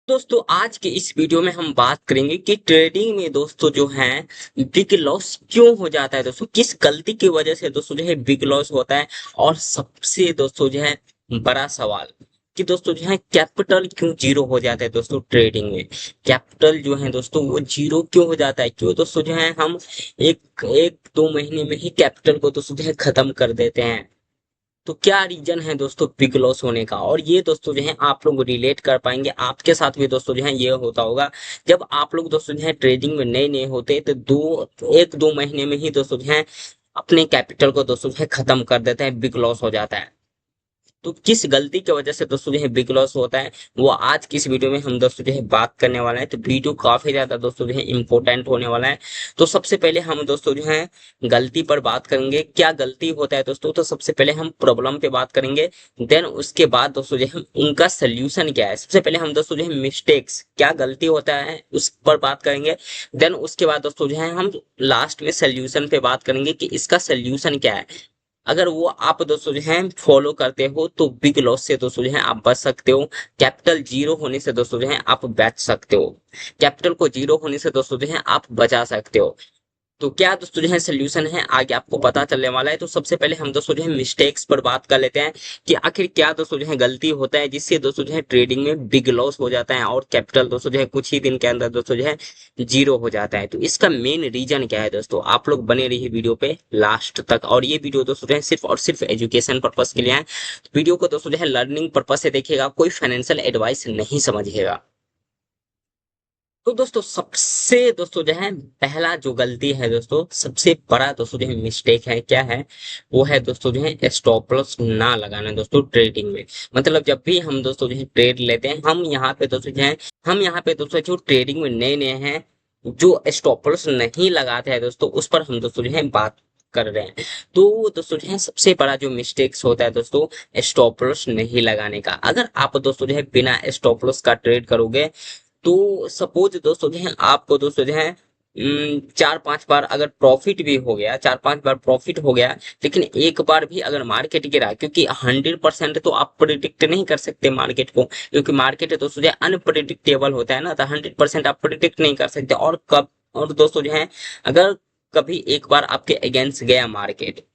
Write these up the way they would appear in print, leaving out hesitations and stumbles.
दोस्तों आज के इस वीडियो में हम बात करेंगे कि ट्रेडिंग में दोस्तों जो है बिग लॉस क्यों हो जाता है। दोस्तों किस गलती की वजह से दोस्तों जो है बिग लॉस होता है। और सबसे दोस्तों जो है बड़ा सवाल कि दोस्तों जो है कैपिटल क्यों जीरो हो जाता है। दोस्तों ट्रेडिंग में कैपिटल जो है दोस्तों वो जीरो क्यों हो जाता है। क्यों दोस्तों जो है हम एक एक दो महीने में ही कैपिटल को दोस्तों जो है खत्म कर देते हैं। तो क्या रीजन है दोस्तों बिग लॉस होने का। और ये दोस्तों जो है आप लोग रिलेट कर पाएंगे, आपके साथ भी दोस्तों जो है ये होता होगा। जब आप लोग दोस्तों जो है ट्रेडिंग में नए नए होते तो एक दो महीने में ही दोस्तों जो है अपने कैपिटल को दोस्तों जो है खत्म कर देते हैं, बिग लॉस हो जाता है। तो किस गलती की वजह से दोस्तों जो है बिग लॉस होता है वो आज की इस वीडियो में हम दोस्तों जो है बात करने वाला है। तो वीडियो काफी ज्यादा दोस्तों जो है इम्पोर्टेंट होने वाला है। तो सबसे पहले हम दोस्तों जो है गलती पर बात करेंगे, क्या गलती होता है दोस्तों। तो सबसे पहले हम प्रॉब्लम पे बात करेंगे, देन उसके बाद दोस्तों जो है हम उनका सोल्यूशन क्या है। सबसे पहले हम दोस्तों जो है मिस्टेक्स क्या गलती होता है उस पर बात करेंगे। देन उसके बाद दोस्तों जो है हम लास्ट में सोल्यूशन पे बात करेंगे कि इसका सोल्यूशन क्या है। अगर वो आप दोस्तों जो है फॉलो करते हो तो बिग लॉस से दोस्तों जो है आप बच सकते हो। कैपिटल जीरो होने से दोस्तों जो है आप बच सकते हो। कैपिटल को जीरो होने से दोस्तों जो है आप बचा सकते हो। तो क्या दोस्तों जो है सोल्यूशन है आगे आपको पता चलने वाला है। तो सबसे पहले हम दोस्तों जो है मिस्टेक्स पर बात कर लेते हैं कि आखिर क्या दोस्तों जो है गलती होता है जिससे दोस्तों जो है ट्रेडिंग में बिग लॉस हो जाता है और कैपिटल दोस्तों जो है कुछ ही दिन के अंदर दोस्तों जो है जीरो हो जाता है। तो इसका मेन रीजन क्या है दोस्तों, आप लोग बने रहिए वीडियो पे लास्ट तक। और ये वीडियो दोस्तों जो है सिर्फ और सिर्फ एजुकेशन पर्पस के लिए है। वीडियो को दोस्तों जो है लर्निंग पर्पस से देखिएगा, कोई फाइनेंशियल एडवाइस नहीं समझिएगा। तो दोस्तों सबसे दोस्तों जो है पहला जो गलती है दोस्तों, सबसे बड़ा दोस्तों जो है मिस्टेक है क्या है, वो है दोस्तों जो है स्टॉप लॉस ना लगाना दोस्तों ट्रेडिंग में। मतलब जब भी हम दोस्तों जो है ट्रेड लेते हैं, हम यहाँ पे दोस्तों जो ट्रेडिंग में नए नए हैं, जो स्टॉप लॉस नहीं लगाते हैं दोस्तों, उस पर हम दोस्तों जो है बात कर रहे हैं। तो दोस्तों जो है सबसे बड़ा जो मिस्टेक्स होता है दोस्तों स्टॉप लॉस नहीं लगाने का। अगर आप दोस्तों जो है बिना स्टॉप लॉस का ट्रेड करोगे तो सपोज दोस्तों जो है आपको दोस्तों जो है चार पांच बार अगर प्रॉफिट भी हो गया, चार पांच बार प्रॉफिट हो गया, लेकिन एक बार भी अगर मार्केट गिरा, क्योंकि 100% तो आप प्रिडिक्ट नहीं कर सकते मार्केट को, क्योंकि मार्केट दोस्तों जो है अनप्रिडिक्टेबल होता है ना। तो 100% आप प्रिडिक्ट नहीं कर सकते। और कब और दोस्तों जो है अगर कभी एक बार आपके अगेंस्ट गया मार्केट,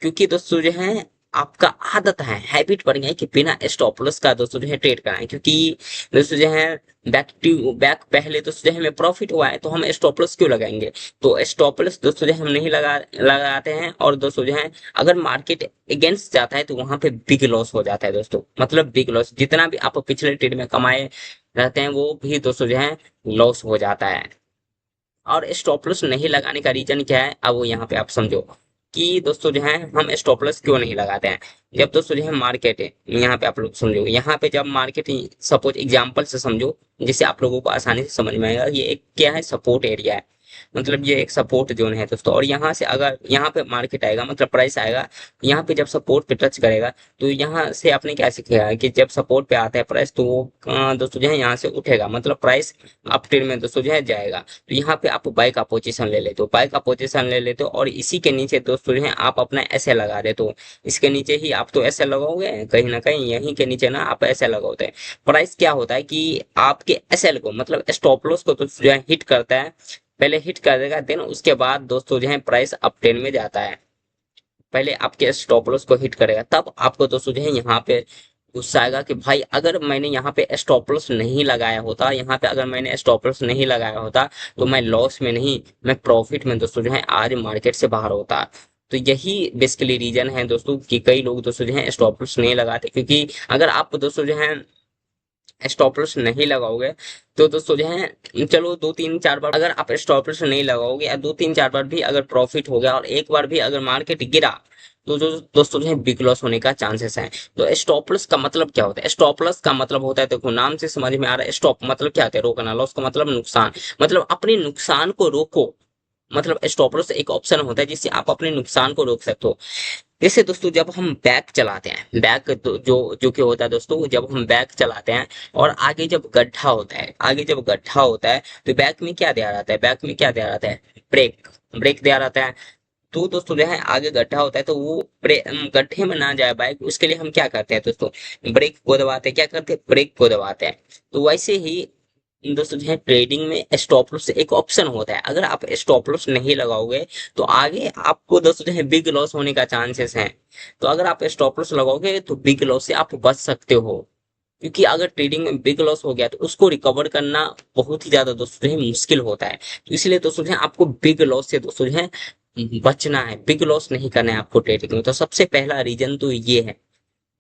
क्योंकि दोस्तों जो है आपका आदत है, हैबिट बन गया है कि बिना स्टॉप लॉस का दोस्तों जो है ट्रेड कराएं। क्योंकि दोस्तों जो है बैक पहले दोस्तों जो है हमें प्रॉफिट हुआ है तो हम स्टॉप लॉस क्यों लगाएंगे। तो स्टॉप लॉस दोस्तों जो है हम नहीं लगाते हैं। और दोस्तों जो है अगर मार्केट अगेंस्ट जाता है तो वहां पे बिग लॉस हो जाता है दोस्तों। मतलब बिग लॉस, जितना भी आप पिछले ट्रेड में कमाए रहते हैं वो भी दोस्तों जो है लॉस हो जाता है। और स्टॉप लॉस नहीं लगाने का रीजन क्या है, अब वो यहाँ पे आप समझो कि दोस्तों जो है हम स्टॉप लॉस क्यों नहीं लगाते हैं। जब दोस्तों जो है मार्केट है, यहाँ पे आप लोग समझो, यहाँ पे जब मार्केट, सपोज एग्जांपल से समझो जिससे आप लोगों को आसानी से समझ में आएगा। ये एक क्या है, सपोर्ट एरिया है। मतलब ये एक सपोर्ट जोन है दोस्तों। और यहाँ से अगर यहाँ पे मार्केट आएगा, मतलब प्राइस आएगा, यहाँ पे जब सपोर्ट पे टच करेगा तो यहाँ से आपने क्या सीखा कि जब सपोर्ट पे आता है प्राइस तो वो दोस्तों जो है यहाँ से उठेगा, मतलब प्राइस अप ट्रेंड में दोस्तों जो है जाएगा। तो यहाँ पे आप बाय का पोजीशन ले लेते हो, बाय का पोजीशन ले लेते हो, और इसी के नीचे दोस्तों जो है आप अपना ऐसे लगा देते हो। इसके नीचे ही आप तो ऐसे लगाओगे, कहीं ना कहीं यहीं के नीचे ना आप ऐसे लगाते हैं। प्राइस क्या होता है कि आपके एसएल को, मतलब स्टॉप लॉस को तो जो है हिट करता है, पहले हिट कर देगा, देन उसके बाद दोस्तों जो है प्राइस अप ट्रेंड में जाता है। पहले आपके स्टॉप लॉस को हिट करेगा, तब आपको दोस्तों जो है यहाँ पे गुस्सा आएगा कि भाई अगर मैंने यहाँ पे स्टॉप लॉस नहीं लगाया होता, यहाँ पे अगर मैंने स्टॉप लॉस नहीं लगाया होता तो मैं लॉस में नहीं, मैं प्रॉफिट में दोस्तों जो है आज मार्केट से बाहर होता। तो यही बेसिकली रीजन है दोस्तों कि कई लोग दोस्तों जो है स्टॉप लॉस नहीं लगाते। क्योंकि अगर आप दोस्तों जो है स्टॉप लॉस नहीं लगाओगे तो दोस्तों जो है, चलो दो तीन चार बार अगर आप स्टॉप लॉस नहीं लगाओगे या दो तीन चार बार भी अगर प्रॉफिट हो गया और एक बार भी अगर मार्केट गिरा, तो जो दोस्तों जो है बिग लॉस होने का चांसेस है। तो स्टॉप लॉस का मतलब क्या होता है, स्टॉप लॉस का मतलब होता है, देखो नाम से समझ में आ रहा है, स्टॉप मतलब क्या होता है, रोकना, लॉस का मतलब नुकसान, मतलब अपने नुकसान को रोको। मतलब स्टॉप लॉस एक ऑप्शन होता है जिससे आप अपने नुकसान को रोक सकते हो। जैसे दोस्तों जब हम बैक चलाते हैं, बैक तो जो जो क्या होता है दोस्तों, जब हम बैक चलाते हैं और आगे जब गड्ढा होता है, आगे जब गड्ढा होता है तो बैक में क्या दिया रहता है, बैक में क्या दिया रहता है, ब्रेक, ब्रेक दिया रहता है। तो दोस्तों जो है आगे गड्ढा होता है, तो वो गड्ढे में ना जाए बाइक, उसके लिए हम क्या करते हैं दोस्तों, ब्रेक को दबाते हैं। क्या करते हैं, ब्रेक को दबाते हैं। तो वैसे ही दोस्तों जो है ट्रेडिंग में स्टॉप लॉस एक ऑप्शन होता है। अगर आप स्टॉप लॉस नहीं लगाओगे तो आगे आपको दोस्तों जो है बिग लॉस होने का चांसेस है। तो अगर आप स्टॉप लॉस लगाओगे तो बिग लॉस से आप बच सकते हो, क्योंकि अगर ट्रेडिंग में बिग लॉस हो गया तो उसको रिकवर करना बहुत ही ज्यादा दोस्तों जो है मुश्किल होता है। तो इसलिए दोस्तों जो है आपको बिग लॉस से दोस्तों जो है बचना है, बिग लॉस नहीं करना है आपको ट्रेडिंग में। तो सबसे पहला रीजन तो ये है।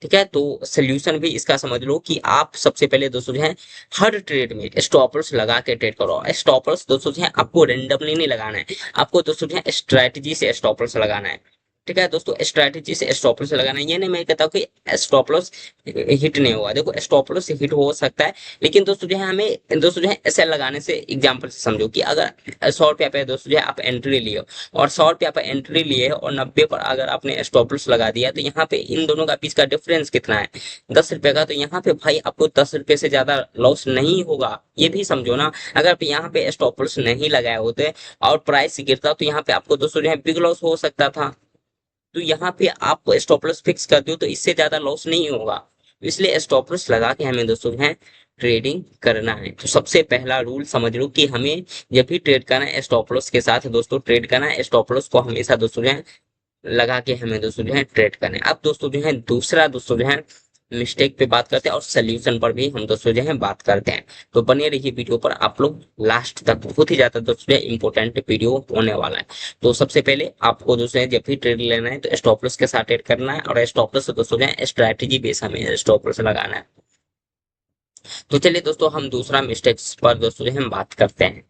ठीक है, तो सोल्यूशन भी इसका समझ लो कि आप सबसे पहले दोस्तों जो है हर ट्रेड में स्टॉपर्स लगा के ट्रेड करो। स्टॉपर्स दोस्तों जो है आपको रेंडमली नहीं लगाना है, आपको दोस्तों जो है स्ट्रैटेजी से स्टॉपर्स लगाना है। ठीक है दोस्तों, स्ट्रैटेजी से स्टॉप लॉस लगाना है। ये नहीं मैं कहता हूँ कि स्टॉप लॉस हिट नहीं हुआ, देखो स्टॉप लॉस हिट हो सकता है, लेकिन दोस्तों जो है हमें दोस्तों जो है ऐसे लगाने से एग्जांपल से समझो कि अगर 100 रुपया पे दोस्तों जो है आप एंट्री लिए हो, और 100 रुपया पे एंट्री लिए हो और 90 पर अगर आपने स्टॉप लॉस लगा दिया, तो यहाँ पे इन दोनों का बीच का डिफरेंस कितना है, 10 रुपए का। तो यहाँ पे भाई आपको 10 रुपए से ज्यादा लॉस नहीं होगा, ये भी समझो ना। अगर आप यहाँ पे स्टॉप लॉस नहीं लगाए होते और प्राइस गिरता, तो यहाँ पे आपको दोस्तों जो है बिग लॉस हो सकता था। तो यहाँ पे आप स्टॉप लॉस फिक्स कर दो तो इससे ज्यादा लॉस नहीं होगा। तो इसलिए स्टॉप लॉस लगा के हमें दोस्तों जो है ट्रेडिंग करना है। तो सबसे पहला रूल समझ लो कि हमें जब भी ट्रेड करना है स्टॉप लॉस के साथ दोस्तों ट्रेड करना है। स्टॉप लॉस को हमेशा दोस्तों जो है लगा के हमें दोस्तों जो है ट्रेड करना है। अब दोस्तों जो है दूसरा दोस्तों जो है मिस्टेक पे बात करते हैं और सोल्यूशन पर भी हम दोस्तों जो है बात करते हैं। तो बने रहिए वीडियो पर आप लोग लास्ट तक, बहुत ही ज्यादा दोस्तों इंपॉर्टेंट वीडियो होने वाला है। तो सबसे पहले आपको दोस्तों जब भी ट्रेड लेना है तो स्टॉप लॉस के साथ ट्रेड करना है, और स्टॉप लॉस दोस्तों जो है स्ट्रैटेजी बेस हमें स्टॉप लॉस लगाना है। तो चलिए दोस्तों हम दूसरा मिस्टेक्स पर दोस्तों जो है हम बात करते हैं।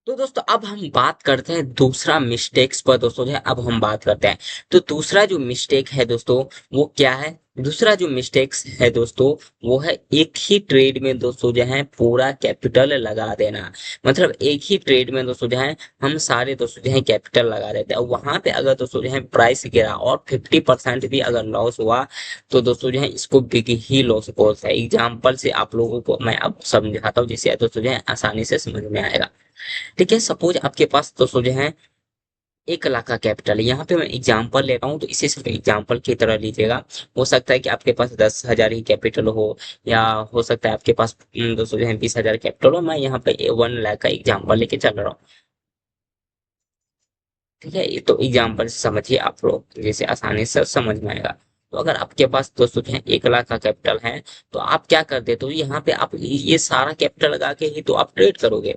तो दोस्तों अब हम बात करते हैं दूसरा मिस्टेक्स पर दोस्तों जो है अब हम बात करते हैं। तो दूसरा जो मिस्टेक है दोस्तों वो क्या है, दूसरा जो मिस्टेक्स है दोस्तों वो है एक ही ट्रेड में दोस्तों जो है पूरा कैपिटल लगा देना। मतलब एक ही ट्रेड में दोस्तों जो है हम सारे दोस्तों जो है कैपिटल लगा देते हैं, और वहां पे अगर दोस्तों जो है प्राइस गिरा और 50% भी अगर लॉस हुआ, तो दोस्तों जो है इसको बिग ही लॉस बोलते हैं। एग्जाम्पल से आप लोगों को मैं अब समझाता हूँ जिससे दोस्तों जो है आसानी से समझ में आएगा। ठीक है, सपोज आपके पास दोस्तों जो है 1 लाख का कैपिटल है। यहाँ पे मैं एग्जांपल ले रहा हूँ तो इसे सिर्फ एग्जांपल की तरह लीजिएगा। हो सकता है कि आपके पास 10,000 ही कैपिटल हो, या हो सकता है आपके पास दोस्तों जो है 20,000 कैपिटल हो। मैं यहाँ पे 1 लाख का एग्जांपल लेके चल रहा हूँ। ठीक है, ये तो एग्जांपल समझिए आप लोग, जैसे आसानी से समझ में आएगा। तो अगर आपके पास दोस्तों जो है 1 लाख का कैपिटल है, तो आप क्या कर देते हो, यहाँ पे आप ये सारा कैपिटल लगा के ही तो आप ट्रेड करोगे।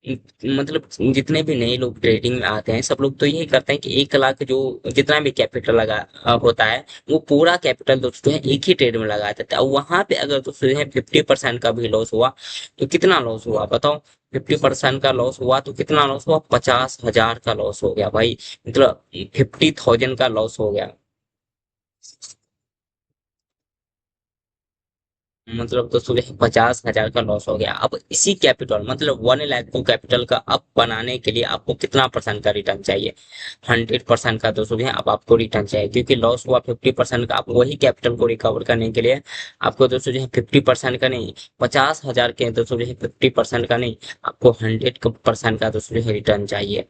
मतलब जितने भी नए लोग ट्रेडिंग में आते हैं सब लोग तो यही करते हैं कि 1 लाख जो जितना भी कैपिटल लगा होता है, वो पूरा कैपिटल दोस्तों है एक ही ट्रेड में लगा देता है। और वहां पे अगर दोस्तों है 50% का भी लॉस हुआ, तो कितना लॉस हुआ बताओ। 50% का लॉस हुआ तो कितना लॉस हुआ, 50,000 का लॉस हो गया भाई। मतलब 50,000 का लॉस हो गया। मतलब दोस्तों ये 50,000 का लॉस हो गया। अब इसी कैपिटल मतलब 1 लाख को कैपिटल का अप बनाने के लिए आपको कितना परसेंट का रिटर्न चाहिए, 100% का दोस्तों है अब आपको रिटर्न चाहिए। क्योंकि लॉस हुआ 50% का, आप वही कैपिटल को रिकवर करने के लिए आपको दोस्तों जो है 50% का नहीं, 50,000 के दोस्तों जो है 50% का नहीं, आपको 100% का दोस्तों जो है रिटर्न चाहिए।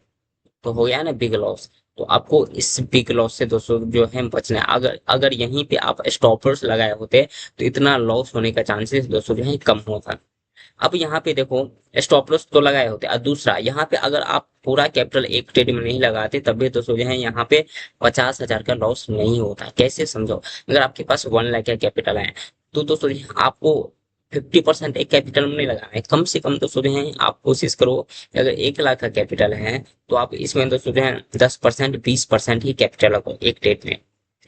तो हो गया ना बिग लॉस। तो आपको इस बिग लॉस से दोस्तों जो है बचना है। अगर अगर यहीं पे आप स्टॉपर्स लगाए होते तो इतना लॉस होने का चांसेस दोस्तों जो है कम होता। अब यहाँ पे देखो स्टॉप लॉस तो लगाए होते, और दूसरा यहाँ पे अगर आप पूरा कैपिटल एक ट्रेड में नहीं लगाते तब भी दोस्तों जो है यहाँ पे 50,000 का लॉस नहीं होता। कैसे समझो, अगर आपके पास 1 लाख का कैपिटल है, तो दोस्तों जो है आपको 50% एक कैपिटल में नहीं लगाना है। कम से कम दोस्तों जो है आप कोशिश करो कि अगर 1 लाख का कैपिटल है तो आप इसमें दोस्तों जो है 10% 20% ही कैपिटल लगाओ एक ट्रेड में।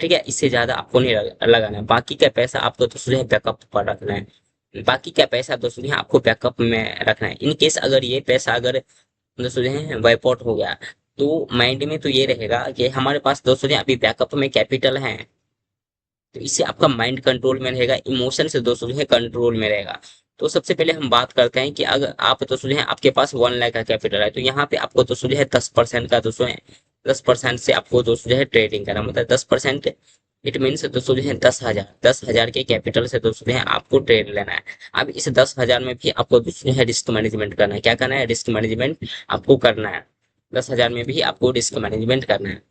ठीक है, इससे ज्यादा आपको नहीं लगाना है। बाकी का पैसा आपको दोस्तों जो है बैकअप पर रखना है। बाकी का पैसा दोस्तों जी आपको बैकअप में रखना है। इन केस अगर ये पैसा अगर दोस्तों जी वाइप आउट हो गया, तो माइंड में तो ये रहेगा कि हमारे पास दोस्तों जी अभी बैकअप में कैपिटल है। तो इससे आपका माइंड कंट्रोल में रहेगा, इमोशन से दोस्तों जो है कंट्रोल में रहेगा। तो सबसे पहले हम बात करते हैं कि अगर आप दोस्तों जो है आपके पास 1 लाख का कैपिटल है, तो यहाँ पे आपको दोस्तों जो है 10% का दोस्तों है 10% से आपको दोस्तों जो है ट्रेडिंग करना, मतलब 10%। इट मीन्स दोस्तों जो है 10,000 के कैपिटल से दोस्तों जो है आपको ट्रेड लेना है। अब इस 10,000 में भी आपको दोस्तों जो है रिस्क मैनेजमेंट करना है। क्या करना है, रिस्क मैनेजमेंट आपको करना है। 10,000 में भी आपको रिस्क मैनेजमेंट करना है।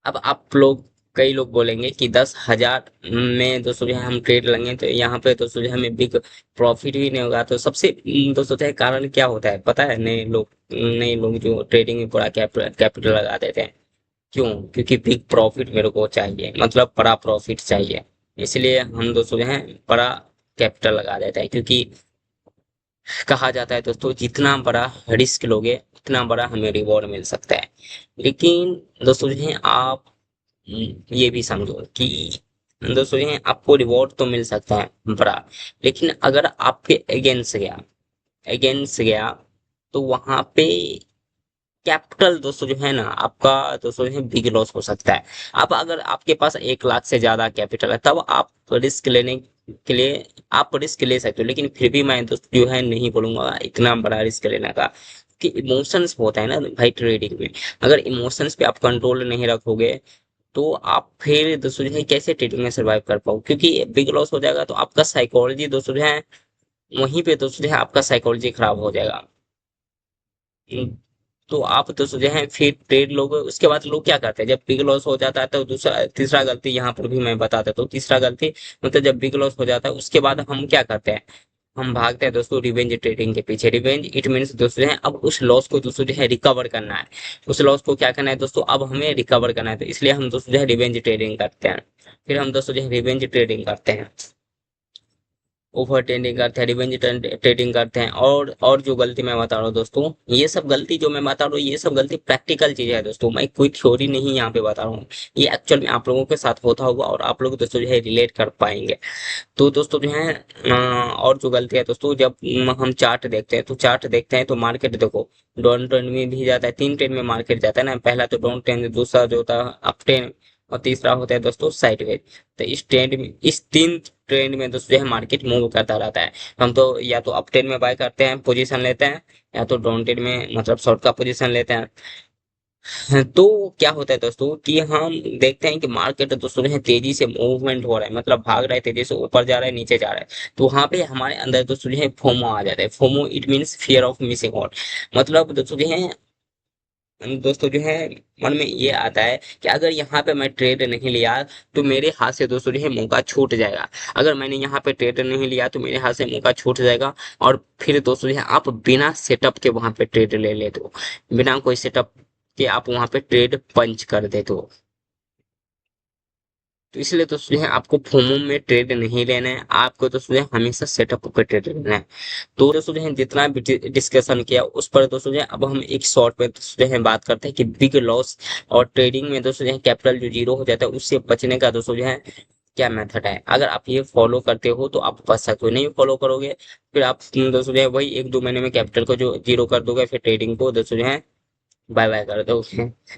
अब आप लोग, कई लोग बोलेंगे कि 10,000 में दोस्तों जो है हम ट्रेड लेंगे तो यहाँ पे दोस्तों जो है हमें बिग प्रॉफिट भी नहीं होगा। तो सबसे दोस्तों जो है कारण क्या होता है पता है? नए लोग जो ट्रेडिंग में पूरा कैपिटल लगा देते हैं। क्यों? क्योंकि बिग प्रॉफिट मेरे को चाहिए, मतलब बड़ा प्रॉफिट चाहिए। इसलिए हम दोस्तों जो है बड़ा कैपिटल लगा देते हैं, क्योंकि कहा जाता है दोस्तों जितना बड़ा रिस्क लोगे उतना बड़ा हमें रिवॉर्ड मिल सकता है। लेकिन दोस्तों जो है आप ये भी समझो कि दोस्तों ये आपको रिवॉर्ड तो मिल सकता है बड़ा, लेकिन अगर आपके अगेंस्ट गया तो वहां पे कैपिटल दोस्तों जो है ना आपका दोस्तों जो है बिग लॉस हो सकता है। अब अगर आपके पास 1 लाख से ज्यादा कैपिटल है तब आप रिस्क लेने के लिए आप रिस्क ले सकते हो, लेकिन फिर भी मैं दोस्तों जो है नहीं बोलूंगा इतना बड़ा रिस्क लेने का, कि इमोशंस होता है ना भाई ट्रेडिंग में। अगर इमोशंस पे आप कंट्रोल नहीं रखोगे तो आप फिर दोस्तों जो है कैसे ट्रेडिंग में सर्वाइव कर पाओ, क्योंकि बिग लॉस हो जाएगा तो आपका साइकोलॉजी दोस्तों जो है वहीं पे दोस्तों जो है आपका साइकोलॉजी खराब हो जाएगा। तो आप तो जो है फिर ट्रेड लोग, उसके बाद लोग क्या करते हैं जब बिग लॉस हो जाता है तो दूसरा तीसरा गलती यहाँ पर भी मैं बता देता हूँ। तीसरा गलती मतलब जब बिग लॉस हो जाता है उसके बाद हम क्या करते हैं? हम भागते हैं दोस्तों रिवेंज ट्रेडिंग के पीछे। रिवेंज इट मीन्स दोस्तों जो है अब उस लॉस को दोस्तों जो है रिकवर करना है। उस लॉस को क्या करना है दोस्तों? अब हमें रिकवर करना है, तो इसलिए हम दोस्तों जो है रिवेंज ट्रेडिंग करते हैं। फिर हम दोस्तों जो है रिवेंज ट्रेडिंग करते हैं, ओवर ट्रेडिंग करते हैं, रिवेंज ट्रेडिंग करते हैं। और जो गलती मैं बता रहा हूँ दोस्तों, ये सब गलती जो मैं बता रहा हूँ ये सब गलती प्रैक्टिकल चीज है दोस्तों, मैं कोई थ्योरी नहीं यहाँ पे बता रहा हूँ। ये एक्चुअल में आप लोगों के साथ होता होगा और आप लोग दोस्तों जो है रिलेट कर पाएंगे। तो दोस्तों जो है और जो गलती है दोस्तों, जब हम चार्ट देखते हैं तो मार्केट देखो डाउन ट्रेंड में भी जाता है। 3 ट्रेंड में मार्केट जाता है ना, पहला तो डाउन ट्रेंड, दूसरा जो होता है अप ट्रेंड, और तीसरा होता है दोस्तों साइडवेज। तो इस 3 ट्रेंड में दोस्तों जो है मार्केट मूव करता रहता है। हम तो या तो अप ट्रेंड में बाय करते हैं, पोजीशन लेते हैं, या तो डाउन ट्रेंड में मतलब शॉर्ट का पोजीशन लेते हैं। तो क्या होता है दोस्तों कि हम देखते हैं कि मार्केट दोस्तों जो है तेजी से मूवमेंट हो रहा है, मतलब भाग रहा है तेजी से, ऊपर जा रहा है नीचे जा रहा है। तो वहां पे हमारे अंदर दोस्तों जो है फोमो आ जाता है। FOMO it means fear of missing out. मतलब दोस्तों जो है मन में ये आता है कि अगर यहाँ पे मैं ट्रेड नहीं लिया तो मेरे हाथ से दोस्तों जो है मौका छूट जाएगा। अगर मैंने यहाँ पे ट्रेड नहीं लिया तो मेरे हाथ से मौका छूट जाएगा। और फिर दोस्तों जो है आप बिना सेटअप के वहां पे ट्रेड ले लेते हो, बिना कोई सेटअप के आप वहां पे ट्रेड पंच कर देते हो। तो इसलिए दोस्तों जो है आपको फोमो में ट्रेड नहीं लेना है, आपको दोस्तों जो है हमेशा सेटअप पे ट्रेड लेना है। तो दोस्तों जो है जितना भी डिस्कशन किया उस पर दोस्तों जो है अब हम एक शॉर्ट पे दोस्तों जो है बात करते हैं कि बिग लॉस और ट्रेडिंग में दोस्तों जो है कैपिटल जो जीरो हो जाता है उससे बचने का दोस्तों जो है क्या मेथड है। अगर आप ये फॉलो करते हो तो आप बच सकते हो, नहीं फॉलो करोगे फिर आप दोस्तों जो है वही 1-2 महीने में कैपिटल को जो जीरो कर दोगे, फिर ट्रेडिंग को दोस्तों जो है बाय बाय कर दो।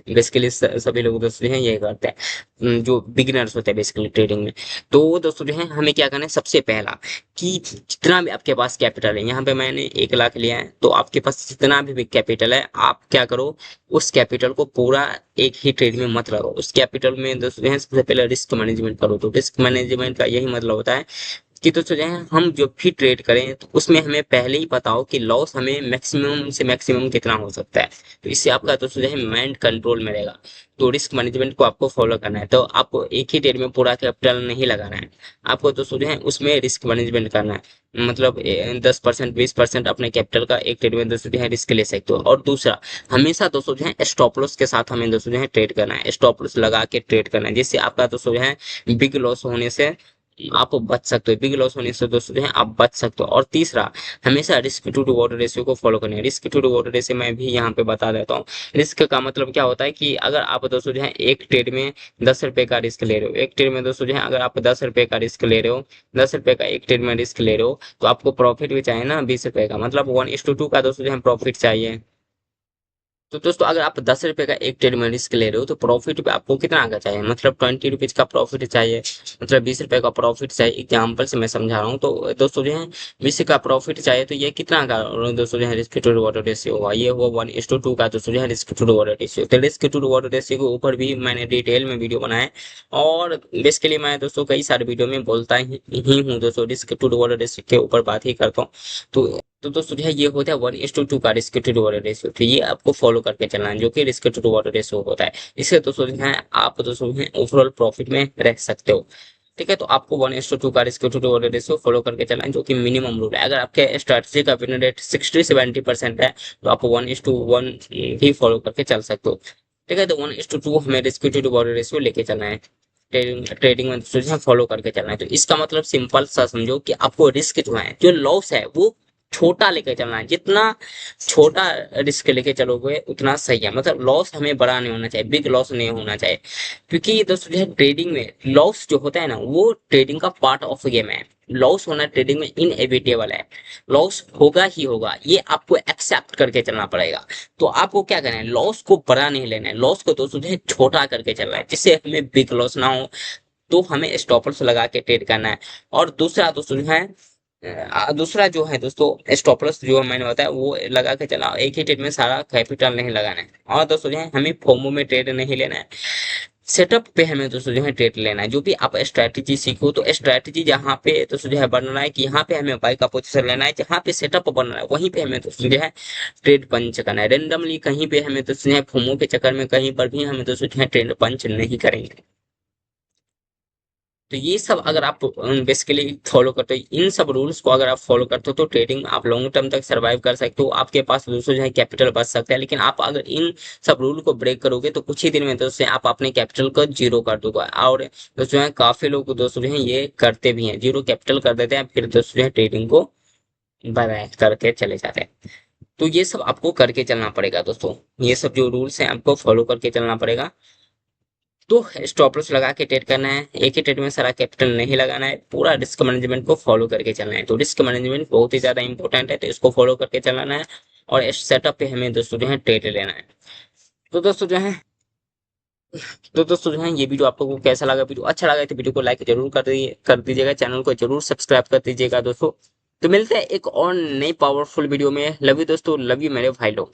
बेसिकली सभी लोग दोस्तों जो है ये करते हैं, जो बिगिनर्स होते हैं बेसिकली ट्रेडिंग में। तो दोस्तों जो है हमें क्या करना है, सबसे पहला कि जितना भी आपके पास कैपिटल है, यहाँ पे मैंने 1 लाख लिया है तो आपके पास जितना भी कैपिटल है आप क्या करो, उस कैपिटल को पूरा एक ही ट्रेड में मत लगाओ। उस कैपिटल में दोस्तों जो है सबसे पहले रिस्क मैनेजमेंट करो। तो रिस्क मैनेजमेंट का यही मतलब होता है कि दोस्तों जो है हम जो भी ट्रेड करें तो उसमें हमें पहले ही पता हो कि लॉस हमें मैक्सिमम से मैक्सिमम कितना हो सकता है। तो इससे आपका दोस्तों जो है माइंड कंट्रोल में रहेगा। तो रिस्क मैनेजमेंट को आपको फॉलो करना है, तो आपको एक ही ट्रेड में पूरा कैपिटल नहीं लगाना है। आपको दोस्तों जो है उसमें रिस्क मैनेजमेंट करना है, मतलब 10% 20% अपने कैपिटल का एक ट्रेड में दोस्तों जो है रिस्क ले सकते हो। और दूसरा, हमेशा दोस्तों जो है स्टॉप लॉस के साथ हमें दोस्तों जो है ट्रेड करना है, स्टॉप लॉस लगा के ट्रेड करना है, जिससे आपका दोस्तों जो है बिग लॉस होने से आप बच सकते हो, बिग लॉस होने से दोस्तों जो है आप बच सकते हो। और तीसरा, हमेशा रिस्क टू रिवॉर्ड रेशियो को फॉलो करना है। रिस्क टू रिवॉर्ड रेशियो मैं भी यहाँ पे बता देता हूँ। रिस्क का मतलब क्या होता है कि अगर आप दोस्तों जो है एक ट्रेड में 10 रुपए का रिस्क ले रहे हो, एक ट्रेड में दोस्तों जो है अगर आप 10 रुपए का रिस्क ले रहे हो, 10 रुपए का एक ट्रेड में रिस्क ले रहे हो, तो आपको प्रॉफिट भी चाहिए ना 20 रुपए का, मतलब 1:2 का दोस्तों जो है प्रॉफिट चाहिए। तो दोस्तों अगर आप 10 रुपए का एक ट्रेड में रिस्क ले रहे हो तो प्रॉफिट पे आपको कितना का चाहिए, मतलब 20 रुपीज का प्रॉफिट चाहिए, मतलब 20 रुपए का प्रॉफिट चाहिए। एग्जाम्पल से मैं समझा रहा हूँ। तो दोस्तों जो है 20 का प्रॉफिट चाहिए तो ये कितना का दोस्तों जो है रिस्क टू रिवॉर्ड रेशियो हुआ, ये हुआ 1:2 का दोस्तों जो है रिस्क टू रिवॉर्ड रेशियो। तो रिस्क टू रिवॉर्ड रेशियो के ऊपर भी मैंने डिटेल में वीडियो बनाया है, और बेसिकली मैं दोस्तों कई सारे वीडियो में बोलता ही हूँ दोस्तों, रिस्क टू रिवॉर्ड रेशियो के ऊपर बात ही करता हूँ। तो तो दोस्तों जो है ये होता है 1:2 का रिस्क टू रिवॉर्ड रेशियो। तो ये आपको फॉलो करके चलना है, जो कि रिस्क टू रिवॉर्ड रेशियो होता है। इससे दोस्तों जो है आप दोस्तों जो है ओवरऑल प्रॉफिट में रह सकते हो। ठीक है, तो आपको 1:2 का risk to reward ratio follow करके चलना है, जो कि मिनिमम रूल है। अगर आपके स्ट्रेटजी का विन रेट 60-70% है तो आप 1:1 ही फॉलो करके चल सकते हो। ठीक है, तो 1:2 हमें रिस्क टू रिवॉर्ड रेशियो लेके चलना है। ट्रेडिंग में दोस्तों जो है फॉलो करके चलना है। तो इसका मतलब सिंपल सा समझो कि आपको रिस्क जो है, जो लॉस है, वो छोटा लेके चलना है। जितना छोटा रिस्क लेके चलोगे उतना सही है। मतलब लॉस हमें बड़ा नहीं होना चाहिए, बिग लॉस नहीं होना चाहिए। क्योंकि दोस्तों जो है ट्रेडिंग में लॉस जो होता है ना, वो ट्रेडिंग का पार्ट ऑफ गेम है। लॉस होना ट्रेडिंग में इनएविटेबल है। लॉस होगा ही होगा, ये आपको एक्सेप्ट करके चलना पड़ेगा। तो आपको क्या करना है, लॉस को बड़ा नहीं लेना है, लॉस को दोस्तों जो है छोटा करके चलना है, जिससे हमें बिग लॉस ना हो। तो हमें स्टॉप लॉस लगा के ट्रेड करना है। और दूसरा दोस्तों जो है दूसरा जो है दोस्तों स्टॉप लॉस जो मैंने बताया वो लगा के चला। एक ही ट्रेड में सारा कैपिटल नहीं लगाना है। और दोस्तों जो है हमें फोमो में ट्रेड नहीं लेना है। सेटअप पे हमें दोस्तों जो है ट्रेड लेना है। जो भी आप स्ट्रैटेजी सीखो, तो स्ट्रैटेजी जहाँ पे दोस्तों जो है बनना है कि यहाँ पे हमें बाई का पोजीशन लेना है, जहाँ पे सेटअप बनना है वहीं पे हमें दोस्तों जो है ट्रेड पंच करना है। रेंडमली कहीं पे हमें दोस्तों जो है फोमो के चक्कर में कहीं पर भी हमें दोस्तों जो है ट्रेड पंच नहीं करेंगे। तो ये सब अगर आप बेसिकली फॉलो करते हो, इन सब रूल्स को अगर आप फॉलो करते हो, तो ट्रेडिंग आप लॉन्ग टर्म तक सरवाइव कर सकते हो। आपके पास दोस्तों जो है कैपिटल बच सकता है। लेकिन आप अगर इन सब रूल को ब्रेक करोगे तो कुछ ही दिन में दोस्तों आप अपने कैपिटल को जीरो कर दोगे। और दोस्तों है काफी लोग दोस्तों जो है ये करते भी हैं, जीरो कैपिटल कर देते हैं, फिर दोस्तों जो है ट्रेडिंग को बढ़ाए करके चले जाते हैं। तो ये सब आपको करके चलना पड़ेगा दोस्तों। ये सब जो रूल्स हैं आपको फॉलो करके चलना पड़ेगा। तो स्टॉप लॉस लगा के ट्रेड करना है। एक ही ट्रेड में सारा कैपिटल नहीं लगाना है, पूरा रिस्क मैनेजमेंट को फॉलो करके चलना है। तो रिस्क मैनेजमेंट बहुत ही ज्यादा इंपॉर्टेंट है, तो इसको फॉलो करके चलाना है। और इस सेटअप पे हमें दोस्तों जो है ट्रेड लेना है। तो दोस्तों जो है ये वीडियो आप लोगों को कैसा लगा, वीडियो अच्छा लगा तो वीडियो को लाइक जरूर कर दीजिएगा, चैनल को जरूर सब्सक्राइब कर दीजिएगा दोस्तों। तो मिलते हैं एक और नई पावरफुल वीडियो में। लव यू दोस्तों, लव यू मेरे भाई लोग।